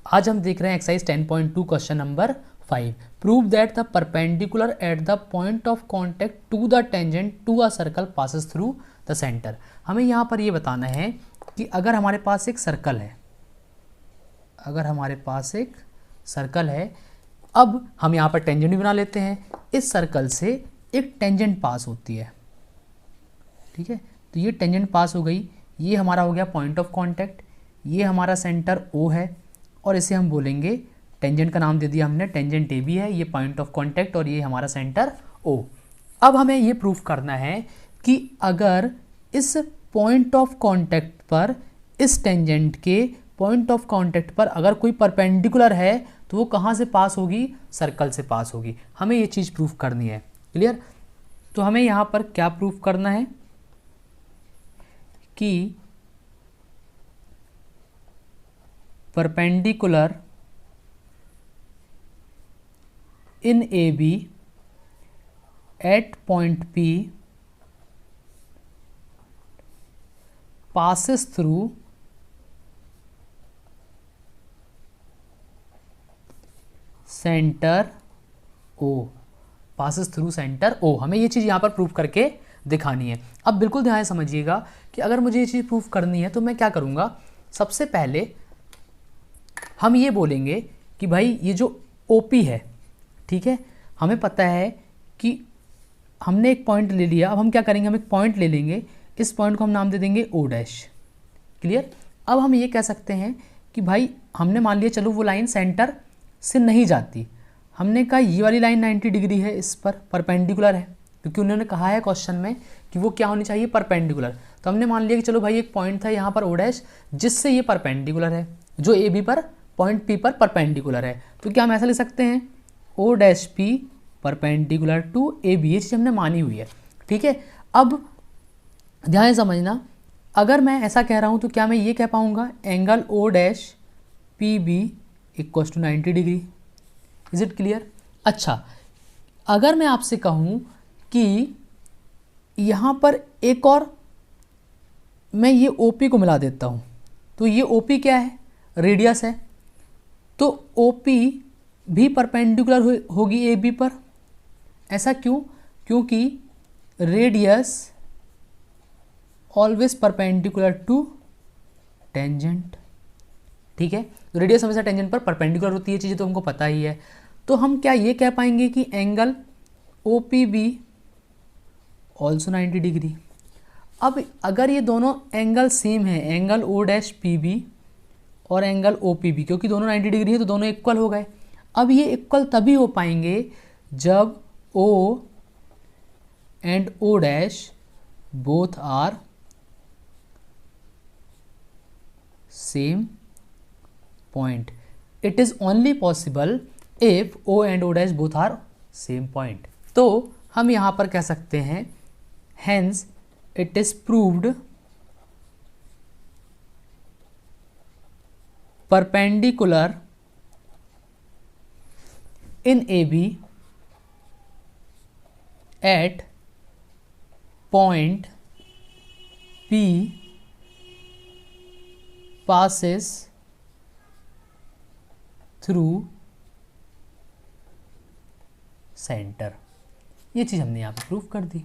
आज हम देख रहे हैं exercise 10.2 question number 5। Prove that the perpendicular at the point of contact to the tangent to a circle passes through the centre. हमें यहाँ पर ये बताना है कि अगर हमारे पास एक सर्कल है, अब हम यहाँ पर टेंजेंट भी बना लेते हैं। इस सर्कल से एक टेंजेंट पास होती है, ठीक है। तो ये टेंजेंट पास हो गई, ये हमारा हो गया पॉइंट ऑफ कॉन्टैक्ट, ये हमारा सेंटर O है और इसे हम बोलेंगे, टेंजेंट का नाम दे दिया हमने, टेंजेंट AB है, ये पॉइंट ऑफ कॉन्टैक्ट और ये हमारा सेंटर O। अब हमें ये प्रूफ करना है कि अगर इस पॉइंट ऑफ कॉन्टैक्ट पर, इस टेंजेंट के पॉइंट ऑफ कॉन्टैक्ट पर अगर कोई परपेंडिकुलर है तो वो कहाँ से पास होगी, सर्कल से पास होगी। हमें ये चीज़ प्रूफ करनी है, क्लियर। तो हमें यहाँ पर क्या प्रूफ करना है कि perpendicular in AB at point P passes through centre O, passes through centre O। हमें ये चीज़ यहाँ पर प्रूफ करके दिखानी है। अब बिल्कुल ध्यान से समझिएगा कि अगर मुझे ये चीज़ प्रूफ करनी है तो मैं क्या करूँगा। सबसे पहले हम ये बोलेंगे कि भाई ये जो OP है, ठीक है, हमें पता है कि हमने एक पॉइंट ले लिया। अब हम क्या करेंगे, हम एक पॉइंट ले लेंगे, इस पॉइंट को हम नाम दे देंगे O डैश, क्लियर। अब हम ये कह सकते हैं कि भाई हमने मान लिया चलो वो लाइन सेंटर से नहीं जाती, हमने कहा ये वाली लाइन 90 डिग्री है, इस पर परपेंडिकुलर है, क्योंकि उन्होंने कहा है क्वेश्चन में कि वो क्या होनी चाहिए, परपेंडिकुलर। तो हमने मान लिया कि चलो भाई एक पॉइंट था यहाँ पर O डैश, जिससे ये परपेंडिकुलर है, जो AB पर पॉइंट P पर परपेंडिकुलर है। तो क्या हम ऐसा लिख सकते हैं, O dash P perpendicular to AB, ये चीज़ हमने मानी हुई है, ठीक है। अब ध्यान से समझना, अगर मैं ऐसा कह रहा हूँ तो क्या मैं ये कह पाऊँगा angle O dash PB equals to 90 degree. Is it clear. अच्छा, अगर मैं आपसे कहूँ कि यहाँ पर एक और मैं ये OP को मिला देता हूँ, तो ये OP क्या है, रेडियस है, तो OP भी परपेंडिकुलर होगी AB पर। ऐसा क्यों, क्योंकि radius always perpendicular to tangent, ठीक है। तो रेडियस हमेशा टेंजेंट पर परपेंडिकुलर होती है, चीज़ें तो हमको पता ही है। तो हम क्या ये कह पाएंगे कि एंगल OPB ऑल्सो 90 डिग्री। अब अगर ये दोनों एंगल सेम है, एंगल O डैश PB और एंगल OPB, क्योंकि दोनों 90 डिग्री है तो दोनों इक्वल हो गए। अब ये इक्वल तभी हो पाएंगे जब O and O dash both are same point. It is only possible if O and O dash both are same point. तो हम यहाँ पर कह सकते हैं hence it is proved perpendicular in AB at point P passes through center। ये चीज़ हमने यहाँ पे प्रूफ कर दी।